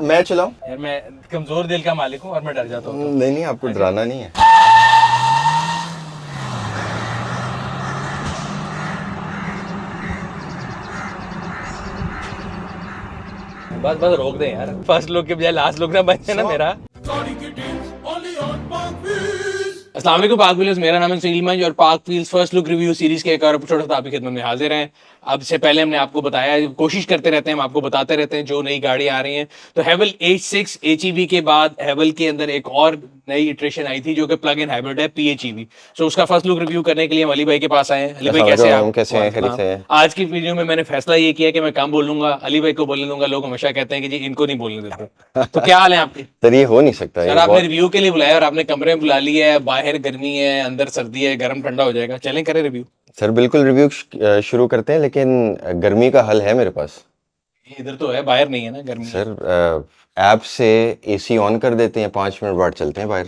मैं चलाऊं? यार मैं कमजोर दिल का मालिक हूँ और मैं डर जाता हूँ। नहीं नहीं, आपको डराना नहीं है। बस बस रोक दे यार, फर्स्ट लुक के बजाय लास्ट लुक ना बन जाए ना मेरा। अस्सलाम वालेकुम पाक व्हील्स, मेरा नाम है सुनील मंज और पाक wheels first look review series के एक और एपिसोड आपकी खिदमत में हाजिर हैं। अब से पहले हमने आपको बताया, कोशिश करते रहते हैं, हम आपको बताते रहते हैं जो नई गाड़ी आ रही है। तो हेवल H6 HEV के बाद हेवल के अंदर एक और नई इटरेशन आई थी जो कि प्लग इन हाइब्रिड है PHEV। सो उसका फर्स्ट लुक रिव्यू करने के लिए हम अली भाई के पास आए हैं। अली भाई कैसे हैं आप? कैसे हैं? खैरियत से हैं? आज की वीडियो में मैंने फैसला ये किया कि मैं कम बोलूंगा, अली भाई को बोलने दूंगा। लोग हमेशा कहते हैं कि जी इनको नहीं बोलने देते। तो क्या हाल है आपके? सर ये हो नहीं सकता। सर आपने रिव्यू के लिए बुलाया और आपने कमरे में बुला लिया है, बाहर गर्मी है अंदर सर्दी है, गर्म ठंडा हो जाएगा। चलें करें रिव्यू? सर बिल्कुल रिव्यू शुरू करते हैं, लेकिन गर्मी का हल है मेरे पास। इधर तो है, बाहर नहीं है ना गर्मी। सर ऐप से एसी ऑन कर देते हैं, 5 मिनट बाद चलते हैं बाहर।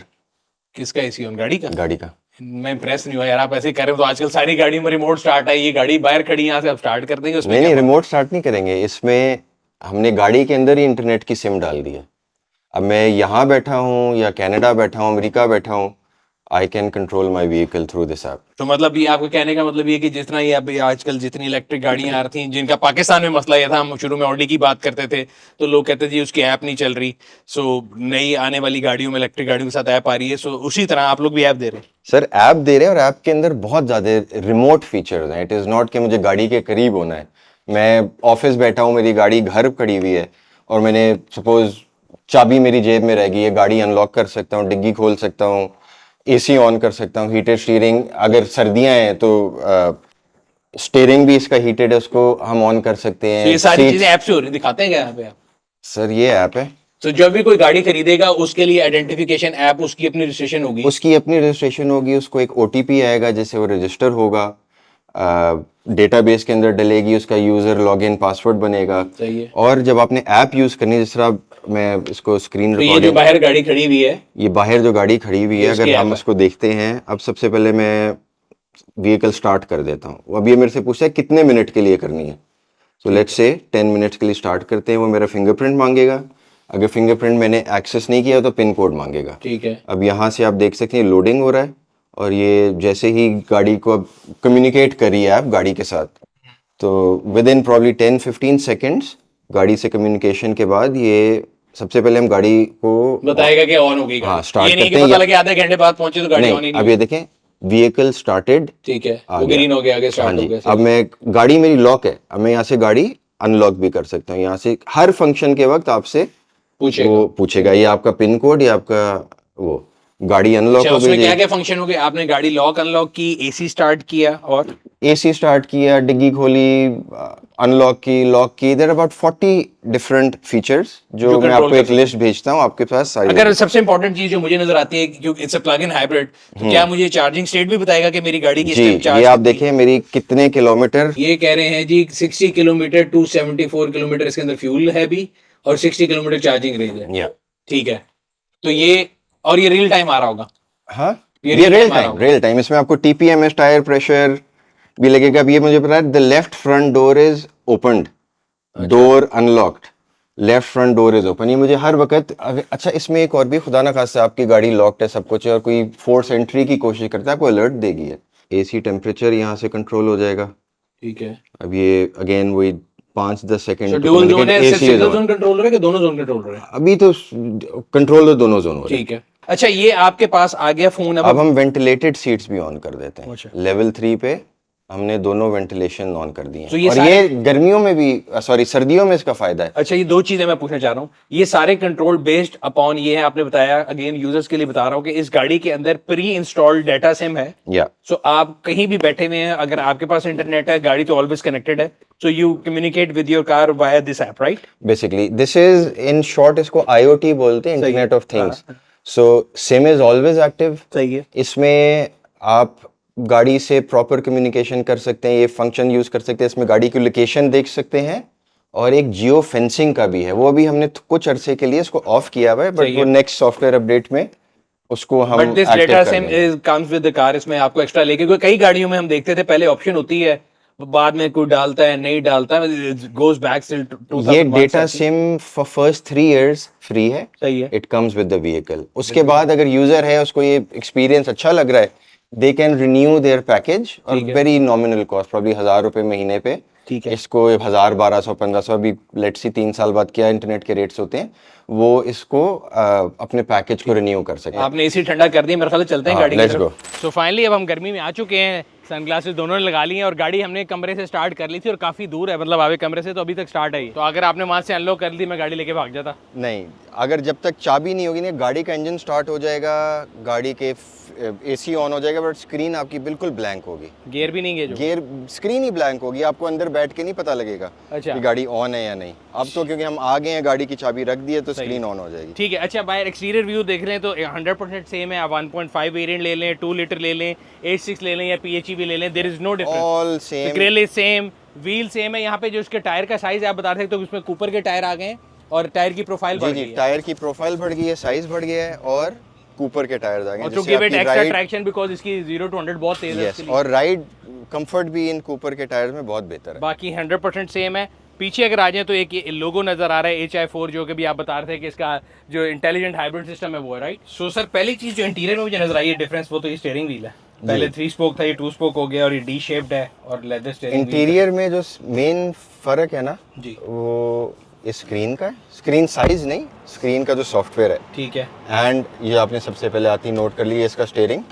किसका एसी ऑन? गाड़ी का? गाड़ी का। मैं इम्प्रेस नहीं हुआ यार, आप ऐसे ही कर रहे हो। तो आजकल सारी गाड़ी में रिमोट स्टार्ट है, ये गाड़ी बाहर खड़ी है, यहाँ से आप स्टार्ट कर देंगे उसमें? नहीं, रिमोट स्टार्ट नहीं करेंगे इसमें। हमने गाड़ी के अंदर ही इंटरनेट की सिम डाल दी है। अब मैं यहाँ बैठा हूँ या कनाडा बैठा हूँ, अमेरिका बैठा हूँ, I can control my vehicle through this app. तो मतलब ये आपको कहने का मतलब ये कि जितना ये अभी आजकल जितनी इलेक्ट्रिक गाड़ियां आ रही थी, जिनका पाकिस्तान में मसला ये था, हम शुरू में ऑडी की बात करते थे तो लोग कहते थे जी उसकी ऐप नहीं चल रही। सो नई आने वाली गाड़ियों में इलेक्ट्रिक गाड़ियों के साथ ऐप आ रही है। सो उसी तरह आप लोग भी ऐप दे रहे हैं? सर ऐप दे रहे हैं और ऐप के अंदर बहुत ज्यादा रिमोट फीचर्स हैं। इट इज नॉट कि मुझे गाड़ी के करीब होना है। मैं ऑफिस बैठा हूँ, मेरी गाड़ी घर खड़ी हुई है और मैंने सपोज चाबी मेरी जेब में रह गई है, गाड़ी अनलॉक कर सकता हूँ, डिग्गी खोल सकता हूँ, एसी ऑन कर सकता हूँ, हीटेड स्टीयरिंग, अगर सर्दियां हैं तो स्टीयरिंग भी इसका हीटेड है, उसको हम ऑन कर सकते हैं। तो ये सारी चीजें ऐप से हो रही दिखाते हैं क्या यहाँ पे आप? सर ये ऐप है। तो जब भी कोई गाड़ी खरीदेगा उसके लिए आइडेंटिफिकेशन ऐप, उसकी अपनी रजिस्ट्रेशन होगी? उसकी अपनी रजिस्ट्रेशन होगी, उसको एक ओटीपी आएगा जिससे वो रजिस्टर होगा, डेटाबेस के अंदर डलेगी, उसका यूजर लॉगिन पासवर्ड बनेगा। सही है। और जब आपने ऐप यूज करनी, जिस तरह मैं इसको स्क्रीन तो ये जो बाहर गाड़ी खड़ी हुई है, ये बाहर जो गाड़ी खड़ी हुई है, अगर हम उसको देखते हैं, अब सबसे पहले मैं व्हीकल स्टार्ट कर देता हूँ। अब ये मेरे से पूछता है कितने मिनट के लिए करनी है। तो लेट्स से 10 मिनट्स के लिए स्टार्ट करते हैं। वो मेरा फिंगरप्रिंट मांगेगा, अगर फिंगरप्रिंट मैंने एक्सेस नहीं किया तो पिन कोड मांगेगा। ठीक है। अब यहाँ से आप देख सकते हैं लोडिंग हो रहा है और ये जैसे ही गाड़ी को अब कम्युनिकेट करी है आप गाड़ी के साथ, तो विद इन प्रॉब्ली 10-15 सेकेंड्स गाड़ी से कम्युनिकेशन के बाद ये सबसे पहले हम गाड़ी को बताएगा कि ऑन हो गई। हाँ, स्टार्ट ये नहीं करते कि हैं। पता लगे आधे घंटे बाद पहुंचे तो गाड़ी ऑन ही नहीं। अब ये देखें व्हीकल स्टार्टेड, ठीक है, वो ग्रीन हो गया, आगे स्टार्ट हो गया। अब मैं गाड़ी मेरी लॉक है, अब मैं यहाँ से गाड़ी अनलॉक भी कर सकता हूँ। यहाँ से हर फंक्शन के वक्त आपसे पूछेगा ये आपका पिन कोड या आपका वो गाड़ी अनलॉक हो गई। क्या क्या फंक्शन हो गए? आपने गाड़ी लॉक अनलॉक की, एसी स्टार्ट किया और एसी स्टार्ट किया, डिग्गी खोली, अनलॉक की, लॉक की। देयर अबाउट 40 डिफरेंट फीचर्स जो मैं आपको एक लिस्ट भेजता हूँ, आपके पास सारी। अगर सबसे इंपॉर्टेंट चीज जो मुझे नजर आती है क्योंकि it's a plug in hybrid, तो क्या मुझे चार्जिंग स्टेट भी बताएगा कि मेरी गाड़ी की स्टेट चार्ज? ये आप देखें मेरी कितने किलोमीटर। ये कह रहे हैं जी 60 किलोमीटर 274 किलोमीटर इसके अंदर फ्यूल है भी और 60 किलोमीटर चार्जिंग रेंज है। ठीक है, तो ये और ये रियल टाइम आ रहा होगा? हाँ, ये रियल टाइम। इसमें आपको TPMS टायर प्रेशर भी लगेगा। अब ये मुझे पता है the left front door is opened, door unlocked, left front door is open. ये मुझे हर वक्त अच्छा, इसमें एक और भी, खुदा ना खास्ता आपकी गाड़ी लॉक्ड है, सब कुछ है और कोई फोर्स एंट्री की कोशिश करता है, आपको अलर्ट देगी है। एसी टेम्परेचर यहाँ से कंट्रोल हो जाएगा। ठीक है। अब ये अगेन वही 5-10 सेकेंड डुअल जोन है, सिंगल जोन कंट्रोल है कि दोनों जोन कंट्रोल है? अभी तो कंट्रोल तो दोनों जोन हो रहे हैं। ठीक है। अच्छा, ये आपके पास आ गया फोन। अब हम वेंटिलेटेड सीट्स भी ऑन कर देते हैं। लेवल 3 पे हमने दोनों वेंटिलेशन ऑन कर दिए हैं। और ये गर्मियों में भी, सॉरी सर्दियों में इसका फायदा है। अच्छा, ये दो चीजें मैं पूछना चाह रहा हूँ। ये सारे कंट्रोल बेस्ड अपॉन ये है, आपने बताया, अगेन यूजर्स के लिए बता रहा हूँ कि इस गाड़ी के अंदर प्री इंस्टॉल्ड डाटा सिम है। सो आप कहीं भी बैठे हुए हैं, अगर आपके पास इंटरनेट है, गाड़ी तो ऑलवेज कनेक्टेड है, so you communicate with your car via this app, right? Basically this is in short, इसको IoT बोलते हैं, internet of things. So SIM is always active. सही है। इसमें आप गाड़ी से प्रॉपर कम्युनिकेशन कर सकते हैं, ये फंक्शन यूज कर सकते हैं। इसमें गाड़ी की लोकेशन देख सकते हैं और एक जियो फेंसिंग का भी है। वो अभी हमने कुछ अरसे के लिए इसको ऑफ किया हुआ है, बट वो नेक्स्ट सॉफ्टवेयर अपडेट में उसको हम एक्टिव कर देंगे। इसमें आपको एक्स्ट्रा लेके, कई गाड़ियों में हम देखते थे पहले ऑप्शन होती है बाद में कोई डालता है नहीं डालता है, गोज बैक स्टिल ये data SIM for first 3 years free है, सही है। It comes with the vehicle. उसके बाद अगर यूजर है, उसको ये एक्सपीरियंस अच्छा लग रहा है, they can renew their package और वेरी नॉमिनल कॉस्ट, प्रॉब्ली 1000 रुपए महीने पे। ठीक है। इसको 1000, 1200, 1500, अभी लेट्स सी 3 साल बाद क्या इंटरनेट के रेट्स होते हैं, वो इसको अपने पैकेज को रिन्यू कर सके। आपने एसी ठंडा कर दिया, मेरे ख्याल से चलते हैं हाँ, गाड़ी की let's तरफ। सो फाइनली अब हम गर्मी में आ चुके हैं, सनग्लासेस दोनों ने लगा लिए हैं और गाड़ी हमने कमरे से स्टार्ट कर ली थी और काफ़ी दूर है, मतलब आवे कमरे से तो अभी तक स्टार्ट है। तो अगर आपने वहाँ से अनलॉक कर ली, मैं गाड़ी लेके भाग जाता। नहीं, अगर जब तक चाबी नहीं होगी ना, गाड़ी का इंजन स्टार्ट हो जाएगा, गाड़ी के एसी ऑन हो जाएगा, बट स्क्रीन आपकी बिल्कुल ब्लैंक होगी। गियर भी नहीं गेज गियर स्क्रीन ही ब्लैंक होगी, आपको अंदर बैठ के नहीं पता लगेगा अच्छा। कि गाड़ी ऑन है या नहीं। अब तो क्योंकि हम आ गए हैं, गाड़ी की चाबी रख दी है, तो स्क्रीन ऑन हो जाएगी। ठीक है। अच्छा, बाहर एक्सटीरियर व्यू देख रहे हैं तो 100% सेम है। आप 1.5 वेरिएंट ले लें, 2 लीटर ले लें, 86 ले लें या PHEV ले लें, there is no difference, all same, grill is same, wheel same है। यहाँ पे जो इसके टायर का साइज है आप बता सकते हो, उसमें कूपर के टायर आ गए हैं और टायर की प्रोफाइल बढ़ गई है। टायर की प्रोफाइल बढ़ गई है, साइज बढ़ गया है और कूपर के टायर्स आ गए हैं, to give it extra traction because इसकी 0 to 100 बहुत तेज है इसके लिए। और राइड कंफर्ट भी इन कूपर के टायर्स में बहुत बेहतर है। बाकी 100% सेम है। पीछे अगर आ जाए तो एक लोगो नजर आ रहा है HI4, जो कि भी आप बता रहे थे कि इसका जो इंटेलिजेंट हाइब्रिड सिस्टम है वो है, राइट। सो सर, पहली चीज जो इंटीरियर में मुझे नजर आई है डिफरेंस, वो तो ये स्टीयरिंग व्हील है। पहले 3 स्पोक था, ये 2 स्पोक हो गया और ये डी शेप्ड है और लेदर स्टीयरिंग। इंटीरियर में जो मेन फर्क है ना जी, वो इस स्क्रीन का है। स्क्रीन साइज नहीं, स्क्रीन का जो सॉफ्टवेयर है। ठीक है। एंड ये आपने सबसे पहले आती नोट कर ली है, इसका steering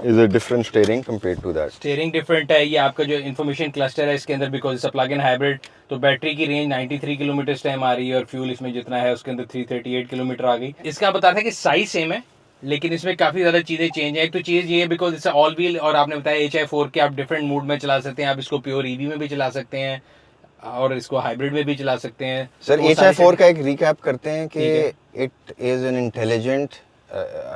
is a different steering compared to that. Steering different है। ये आपका जो इन्फॉर्मेशन क्लस्टर है इसके अंदर, because it's a plug in hybrid, तो बैटरी की रेंज 93 किलोमीटर टाइम आ रही है और फ्यूल इसमें जितना है उसके अंदर 338 किलोमीटर आ गई। इसका बता था कि साइज सेम है लेकिन इसमें काफी ज्यादा चीजें चेंज है। एक तो चीज ये है बिकॉज इट्स ऑल व्हील, और आपने बताया HI4 के आप डिफरेंट मूड में चला सकते हैं। आप इसको प्योर EV में भी चला सकते हैं और इसको हाइब्रिड में भी चला सकते हैं। सर तो HI4 का एक रिकैप करते हैं कि it is an intelligent,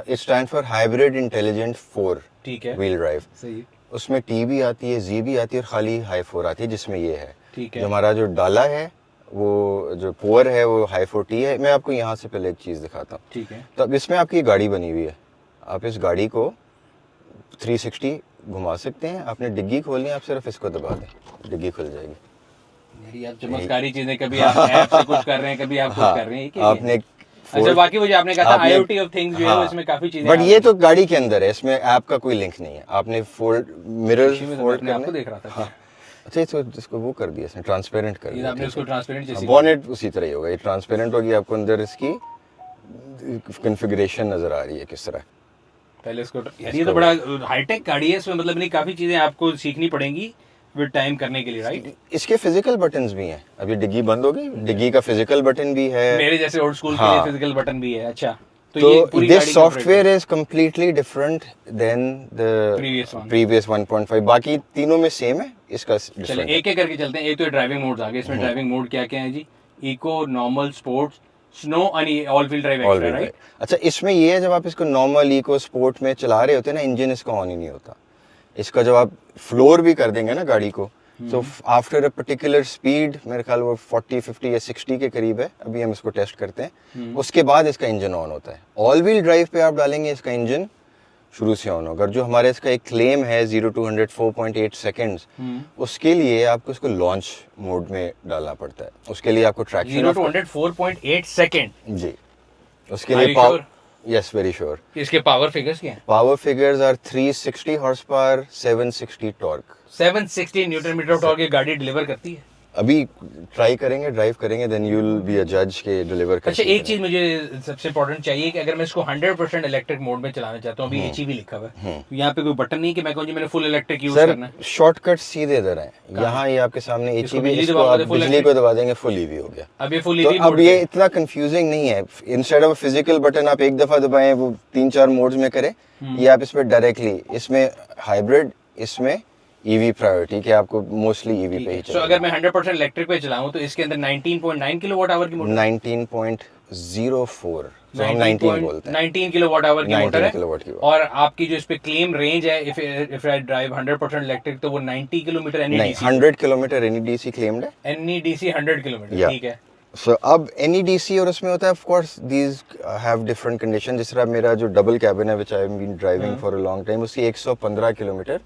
it stand for hybrid intelligent 4 ठीक है, व्हील ड्राइव। सही। उसमें T भी आती है, Z भी आती है और खाली हाई 4 आती है, जिसमें ये है। ठीक है। जो हमारा जो डाला है, वो जो पोअर है वो हाई 4T है। मैं आपको यहाँ से पहले एक चीज़ दिखाता हूँ। ठीक है। तो अब इसमें आपकी गाड़ी बनी हुई है, आप इस गाड़ी को 360 घुमा सकते हैं। आपने डिग्गी खोलनी है, आप सिर्फ इसको दबा दें, डिग्गी खुल जाएगी। मेरी आप चमत्कारी चीजें, कभी आप ऐप से कुछ कर रहे हैं, कभी आप कुछ कर रहे हैं, क्या आपने अच्छा, बाकी वो जो आपने कहा था IoT ऑफ थिंग्स जो है वो इसमें काफी चीजें, बट ये तो गाड़ी के अंदर है, इसमें ऐप का कोई लिंक नहीं है। आपने फोल्ड मिरर फोल्ड आपको देख रहा था। हाँ, अच्छा, इसको वो कर दिया इसने, ट्रांसपेरेंट कर दिया। आपने उसको ट्रांसपेरेंट जैसे बॉनेट उसी तरह ही होगा, ये ट्रांसपेरेंट होगी, आपको अंदर इसकी कॉन्फ़िगरेशन नजर आ रही है किस तरह। पहले इसको, यार ये तो बड़ा हाईटेक गाड़ी है, इसमें मतलब नहीं काफी चीजें आपको सीखनी पड़ेंगी विद टाइम करने के लिए, राइट। इसके फिजिकल बटन्स भी हैं। अभी डिग्गी बंद हो गई, डिग्गी का फिजिकल बटन भी है, मेरे जैसे ओल्ड स्कूल के लिए फिजिकल बटन भी है। अच्छा, तो this software is completely different than the previous 1.5। बाकी तीनों में सेम है, इसका चलिए एक एक करके चलते हैं। एक तो ड्राइविंग मोड्स आ गए, इसमें ड्राइविंग मोड क्या क्या है जी? इको, नॉर्मल, स्पोर्ट्स, स्नो और all wheel drive extra, right. अच्छा, इसमें ये है जब आप इसको नॉर्मल, इको, स्पोर्ट में चला रहे होते हैं ना, इंजन इसका ऑन ही नहीं होता। इसका जब आप फ्लोर भी कर देंगे ना गाड़ी को, तो आफ्टर अ पर्टिकुलर स्पीड, मेरे ख्याल वो 40, 50 या 60 के करीब है, अभी हम इसको टेस्ट करते हैं, उसके बाद इसका इंजन ऑन होता है। ऑल व्हील ड्राइव पे आप डालेंगे, इसका इंजन शुरू से ऑन होगा। जो हमारे इसका एक क्लेम है 0 to 100 4.8 सेकेंड्स, उसके लिए आपको इसको लॉन्च मोड में डालना पड़ता है। उसके लिए आपको ट्रैक्शन 0 to 100 4.8 सेकेंड, जी, उसके लिए पावर, यस, वेरी श्योर। इसके पावर फिगर्स क्या हैं? Power figures are 360 horse power, 760 torque. 760 newton metre torque ये गाड़ी डिलीवर करती है। अभी ट्राई करेंगे, ड्राइव करेंगे, then you will be a जज के डिलीवर कर। अच्छा, एक चीज मुझे सबसे इंपॉर्टेंट चाहिए कि अगर मैं इसको 100% इलेक्ट्रिक मोड में चलाना चाहता हूँ, अभी HEV लिखा हुआ है, तो यहाँ पे कोई बटन नहीं कि मैं कहूँ जी मैंने फुल इलेक्ट्रिक यूज करना है। शॉर्टकट सीधे इधर है, यहाँ ये आपके सामने HEV, इसको आप बिजली को दबा देंगे, फुल EV हो गया। अब ये फुल तो EV अब ये इतना कंफ्यूजिंग नहीं है। इंस्टेड ऑफ फिजिकल बटन आप एक दफा दबाएं, वो 3-4 मोड्स में करे, ये आप इसमें डायरेक्टली, इसमें हाइब्रिड, इसमें EV प्रायोरिटी, कि आपको मोस्टली EV पे ही चाहिए। तो अगर मैं 100% इलेक्ट्रिक पे चलाऊं तो इसके अंदर 19.9 किलोवाट आवर की मोटर, 19.04, तो हम 19 बोलते हैं, 19 किलोवाट आवर की मोटर है। किलोवाट की। और आपकी जो इस पे क्लेम रेंज है, इफ आई ड्राइव 100% इलेक्ट्रिक, तो वो 90 किलोमीटर नहीं, 100 किलोमीटर NEDC क्लेम्ड है। NEDC 100 किलोमीटर, ठीक है। सो अब NEDC और उसमें होता है, of course these have different condition. जिस तरह मेरा जो डबल कैबिन है, which I have been driving for a long time, उसकी 115 kilometre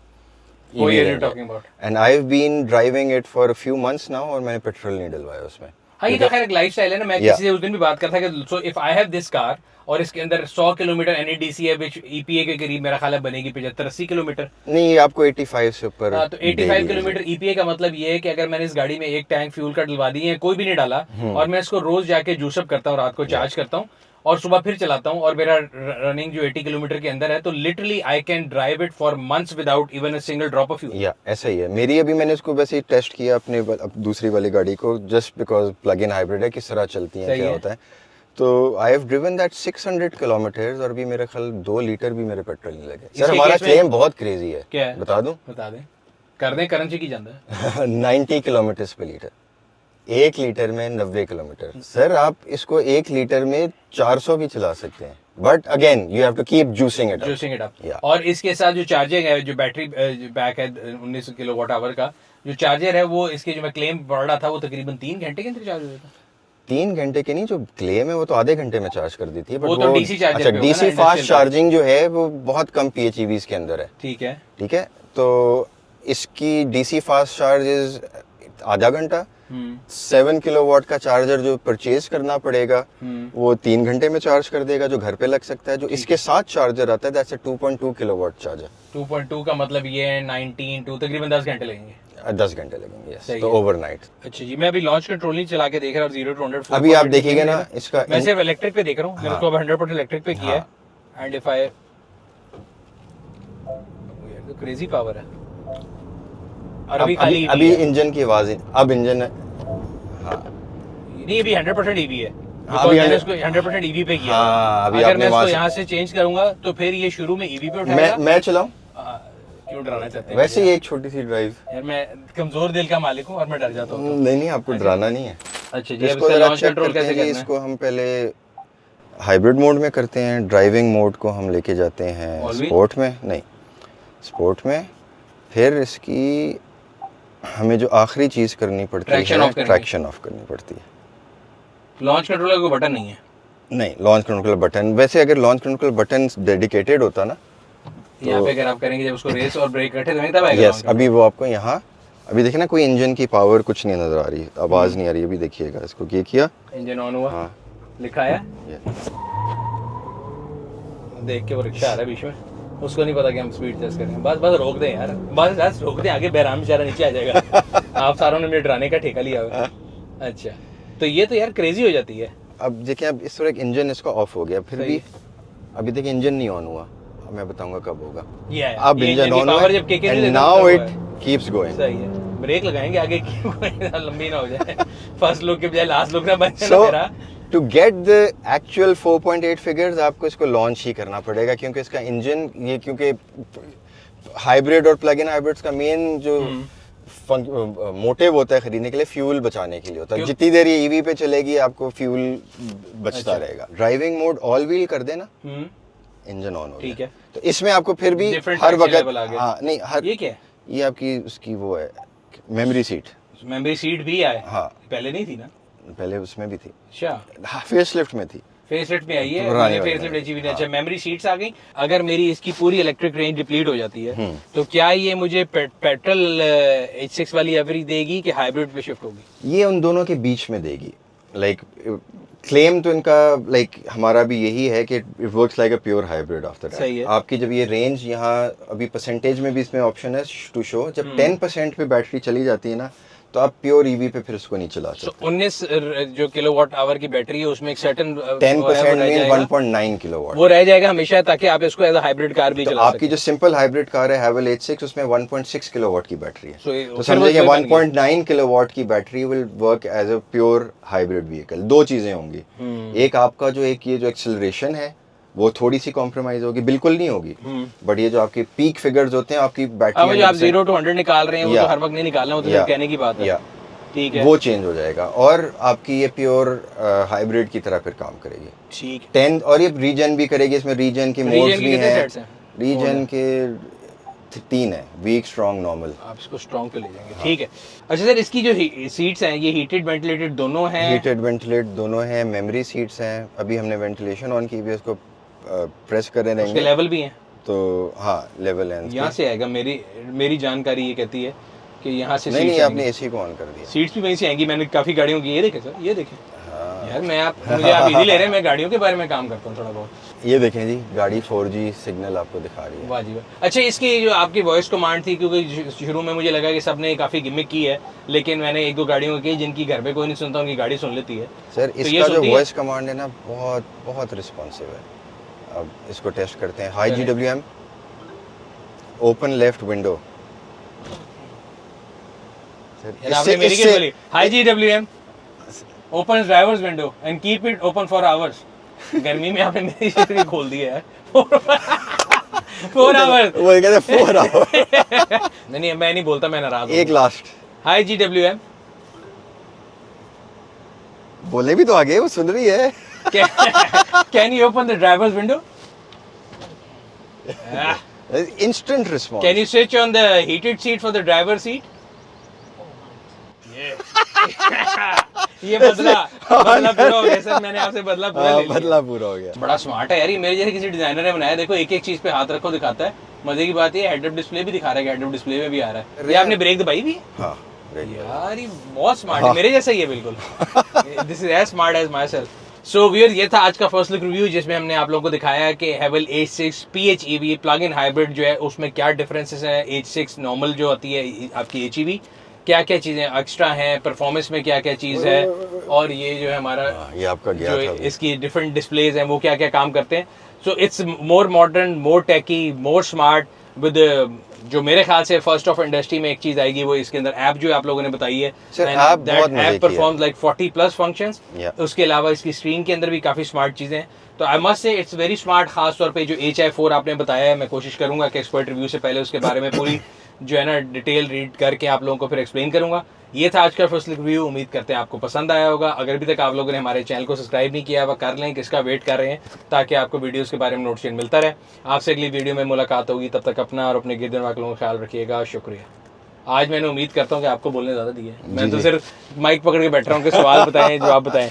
What EV year are you रहेंगे। talking about? And I've been driving it for a few months now और मैंने petrol नहीं डलवाया उसमें। हाँ, ये तो खैर एक लाइफस्टाइल है ना। मैं Yeah. किसी से उस दिन भी बात करता कि so if I have this car और इसके अंदर 100 किलोमीटर NEDC है, विच EPA के करीब मेरा ख्याल है बनेगी 75-80 किलोमीटर। नहीं, ये आपको 85 से ऊपर हाँ, तो 85 किलोमीटर EPA का मतलब ये है कि अगर मैंने इस गाड़ी में एक टैंक फ्यूल का डलवा दी है, कोई भी नहीं डाला, और मैं इसको रोज जाके जूसअप करता हूँ, रात को चार्ज करता हूँ और सुबह फिर चलाता हूँ, और मेरा रनिंग जो 80 किलोमीटर के अंदर है, तो literally I can drive it for months without even a single drop of fuel. या ऐसा ही है मेरी। अभी मैंने इसको वैसे ही टेस्ट किया अपने दूसरी वाली गाड़ी को, just because plug in hybrid है, किस तरह चलती है, क्या होता है। तो I have driven that 600 kilometres और अभी मेरे ख्याल 2 लीटर भी मेरे पेट्रोल नहीं लगे। सर हमारा क्लेम बहुत क्रेजी है। क्या है? बता दूं? बता दें, कर दें, करेंसी की जाता है। 90 किलोमीटर पे लीटर, 1 लीटर में 90 किलोमीटर। सर आप इसको 1 लीटर में 400 भी चला सकते हैं, but again you have to keep juicing it up. और इसके साथ जो चार्जिंग है, जो बैटरी बैक है 19 किलोवाट आवर का जो चार्जर है, वो इसके जो मैं क्लेम पढ़ रहा था, वो तकरीबन 3 घंटे के अंदर चार्ज हो जाता है। 3 घंटे के नहीं, जो क्लेम है वो तो आधे घंटे में चार्ज कर देती है, बट वो तो DC चार्जर अच्छा पे होगा DC ना, फास्ट इंडस्ट्रियल चार्जिंग जो है वो बहुत कम PHEVs के अंदर है। ठीक है। ठीक है, तो इसकी DC फास्ट चार्ज इज आधा घंटा। 7 किलोवाट का चार्जर जो परचेज करना पड़ेगा वो 3 घंटे में चार्ज कर देगा, जो घर पे लग सकता है। जो इसके साथ चार्जर आता है दैट्स अ 2.2 किलोवाट चार्जर। 2.2 का मतलब ये है 19 तकरीबन 10 घंटे लगेंगे। 10 घंटे लगेंगे, यस, तो ओवरनाइट। अच्छा जी, मैं अभी लॉन्च कंट्रोल नहीं चला के देख रहा हूँ, 0 to 100 अभी आप देखिएगा ना इसका, मैं सिर्फ इलेक्ट्रिक पे देख रहा हूँ, मैंने उसको 100% इलेक्ट्रिक पे किया है। एंड इफ आई, तो क्रेजी पावर है। और अभी इंजन की आवाज, अब इंजन, हाँ नहीं, अभी 100% EV है। अभी मैंने उसको 100% EV पे किया। अभी अगर आपने मैं इसको वहां यहाँ से चेंज करूंगा तो फिर ये शुरू में EV पे उठाएगा। मैं चलाऊं? क्यों डराना चाहते हैं? वैसे ही एक छोटी सी ड्राइव। यार मैं कमजोर दिल का मालिक हूँ और मैं डर जाता हूँ। नहीं, आपको डराना नहीं है। अच्छा जी, इसको जरा चेक करते हैं जी। इसको हम पहले हाइब्रिड मोड में करते हैं, ड्राइविंग मोड को हम लेके जाते हैं स्पोर्ट में, नहीं स्पोर्ट में, फिर इसकी हमें जो आखिरी चीज करनी पड़ती है ट्रैक्शन ऑफ करनी पड़ती है। लॉन्च कंट्रोलर का बटन नहीं है? नहीं, लॉन्च कंट्रोल बटन, वैसे अगर लॉन्च कंट्रोल बटन डेडिकेटेड होता ना, यहाँ पे अगर आप करेंगे जब उसको रेस और ब्रेक इकट्ठे करेंगे तब आएगा। यस, अभी वो आपको यहाँ, अभी देखिए ना, कोई इंजन की पावर कुछ नहीं नजर आ रही, आवाज नहीं आ रही। अभी देखिएगा इसको, ये किया, इंजन ऑन हुआ, हाँ लिखा है, देख के वो रिक्शा आ रहा है बीच में, उसको नहीं पता कि हम स्पीड टेस्ट करें। बस रोक दें यार, बस रोक दें, आगे बहराम बेचारा नीचे आ जाएगा। आप सारों ने मेरे डराने का ठेका लिया हुआ। अच्छा, तो ये तो यार क्रेजी हो जाती है। अब देखिए, अब इस तरह इंजन इसका ऑफ हो गया, फिर भी अभी देखिए इंजन नहीं ऑन हुआ। अब मैं बताऊंगा कब होगा। अब इंजन ऑन हुआ and now it keeps going. सही है, ब्रेक लगाएंगे आगे लंबी ना हो जाए, फर्स्ट लुक के बजाय लास्ट लुक ना बन जाए मेरा। To get the actual 4.8 figures आपको इसको लॉन्च ही करना पड़ेगा, क्योंकि इसका इंजन, ये क्योंकि हाइब्रिड और प्लग इन हाइब्रिड्स का मेन जो मोटिव होता है खरीदने के लिए, फ्यूल बचाने के लिए होता है। जितनी देर ये EV पे चलेगी आपको फ्यूल बचता रहेगा। ड्राइविंग मोड ऑल व्हील कर देना, इंजन ऑन हो गया। ठीक है, तो इसमें आपको फिर भी हर वक्त, हाँ नहीं, हर, ये क्या है, ये आपकी उसकी वो है मेमोरी सीट भी आए। हाँ, पहले नहीं थी ना? पहले उसमें भी थी। अच्छा, फेसलिफ्ट में थी, फेसलिफ्ट में आई है, मैंने फेसलिफ्ट अचीव नहीं। अच्छा, मेमोरी सीट्स आ गई। अगर मेरी इसकी पूरी इलेक्ट्रिक रेंज डिप्लीट हो जाती है तो क्या ये मुझे पेट्रोल H6 वाली एवरेज देगी कि हाइब्रिड पे शिफ्ट होगी? ये उन दोनों के बीच में देगी। लाइक क्लेम तो इनका, लाइक हमारा भी यही है कि it works like a pure hybrid after that. सही है। आपकी जब ये रेंज, यहाँ अभी परसेंटेज में भी इसमें ऑप्शन है टू शो, जब 10% पे बैटरी चली जाती है ना, तो आप प्योर EV पे फिर उसको नहीं चला सकते। 19 जो किलोवाट आवर की बैटरी है उसमें एक सर्टेन 10% मीन 1.9 किलोवाट वो रह जाएगा हमेशा, ताकि आप इसको एज अ हाइब्रिड कार भी चला आपकी जो सिंपल हाइब्रिड कार है हैवल H6, उसमें 1.6 किलोवाट की बैटरी है। तो फिर समझिए 1.9 किलोवाट की battery will work as a pure hybrid vehicle. दो चीजें होंगी, एक आपका जो ये जो एक्सेलरेशन है वो थोड़ी सी कॉम्प्रोमाइज होगी, बिल्कुल नहीं होगी, बट ये जो आपके पीक फिगर्स होते हैं आपकी बैटरी, आप 0 to 100 निकाल रहे हैं, वो तो हर वक्त नहीं निकालना, वो तो कहने की बात है। ठीक है, वो चेंज हो जाएगा और आपकी ये प्योर हाइब्रिड की तरह फिर काम करेगी। ठीक, 10 और ये रीजन भी करेगी, इसमें रीजन के मोड्स भी हैं। रीजन के 3 है, वीक, स्ट्रॉन्ग, नॉर्मल। आप इसको स्ट्रॉन्ग पे ले जाएंगे। ठीक है। अच्छा सर, इसकी जो सीट्स हैं ये हीटेड वेंटिलेटेड दोनों हैं? हीटेड वेंटिलेटेड दोनों हैं, मेमोरी सीट्स हैं। अभी हमने वेंटिलेशन ऑन की भी, उसको प्रेस कर रहे हैं। उसके लेवल भी हैं? तो हाँ लेवल लेंथ यहाँ से आएगा, मेरी जानकारी ये कहती है कि यहाँ से नहीं seats आपने आएंगी। एसी को ऑन कर दिया। सीट्स भी वहीं से आएंगी। मैंने काफ़ी गाड़ियों की, ये देखे सर, ये देखें यार, मुझे आप इजी ले रहे हैं, मैं गाड़ियों के बारे में काम करता हूँ थोड़ा बहुत। ये देखें जी, गाड़ी 4G सिग्नल आपको दिखा रही है। वाह जी वाह। अच्छा, इसकी जो आपकी वॉइस कमांड थी, क्योंकि शुरू में मुझे लगा कि सबने काफ़ी गिमिक की है, लेकिन मैंने एक दो गाड़ियों की जिनकी घर पे कोई नहीं सुनता, उनकी गाड़ी सुन लेती है। सर तो ये इसका जो सुनती है? वॉइस कमांड है ना, बहुत बहुत रिस्पॉन्सिव है। अब इसको टेस्ट करते हैं। High GWM, open left window. यार आपने मेरी क्या बोली? High GWM, open drivers window and keep it open for hours. गर्मी में आपने मेरी चीज़ खोल दी है। 4 आवर्स। वो कहते 4 आवर। नहीं, मैं नहीं बोलता, मैं नाराज हूँ। एक लास्ट हाई GWM, बोलने भी तो आगे, वो सुन रही है। Can you open the drivers window? Instant response. Can you switch on the heated seat for the driver seat? ये बदला पूरा हो गया सर, मैंने आपसे बदला पूरा ले लिया। बदला पूरा हो गया। बड़ा स्मार्ट है यार ये, मेरे जैसे किसी डिजाइनर ने बनाया। देखो एक एक चीज पे हाथ रखो, दिखाता है। मजे की बात ये हेड अप डिस्प्ले भी दिखा रहा है, हेड अप डिस्प्ले में भी आ रहा है। ये आपने ब्रेक दबाई भी? हाँ यार ये बहुत स्मार्ट है, मेरे जैसा ही है बिल्कुल। This is as smart as myself. So viewer, ये था आज का फर्स्ट लुक रिव्यू, जिसमें हमने आप लोगों को दिखाया कि हेवल H6 PHEV plug in hybrid जो है उसमें क्या डिफरेंसेस है। H6 नॉर्मल जो आती है आपकी HEV, क्या क्या चीज़ें एक्स्ट्रा हैं, परफॉर्मेंस में क्या क्या चीज़ है, और ये जो है हमारा ये आपका गया जो था। इसकी डिफरेंट डिस्प्लेज हैं वो क्या क्या काम करते हैं। So it's more modern, more techy, more smart with, जो मेरे ख्याल से फर्स्ट ऑफ इंडस्ट्री में एक चीज़ आएगी, वो इसके अंदर ऐप जो आप लोगों ने बताई है। सर ऐप बहुत मजे की है। Performs like 40+ functions. Yeah. उसके अलावा इसकी स्क्रीन के अंदर भी काफ़ी स्मार्ट चीज़ें हैं। तो I must say it's very smart. खास तौर पे जो HI4 आपने बताया है, मैं कोशिश करूंगा कि एक्सपर्ट रिव्यू से पहले उसके बारे में पूरी जो है ना डिटेल रीड करके आप लोगों को फिर एक्सप्लेन करूंगा। ये था आज का फर्स्ट लुक रिव्यू। उम्मीद करते हैं आपको पसंद आया होगा। अगर अभी तक आप लोगों ने हमारे चैनल को सब्सक्राइब नहीं किया, वह कर लें। किसका वेट कर रहे हैं, ताकि आपको वीडियोस के बारे में नोटिफिकेशन मिलता रहे। आपसे अगली वीडियो में मुलाकात होगी, तब तक अपना और अपने गिरदन वालों का ख्याल रखिएगा। शुक्रिया। आज मैंने उम्मीद करता हूँ कि आपको बोलने ज़्यादा दिए, मैं तो सिर्फ माइक पकड़ के बैठ रहा हूँ कि सवाल बताएं, जवाब बताएं।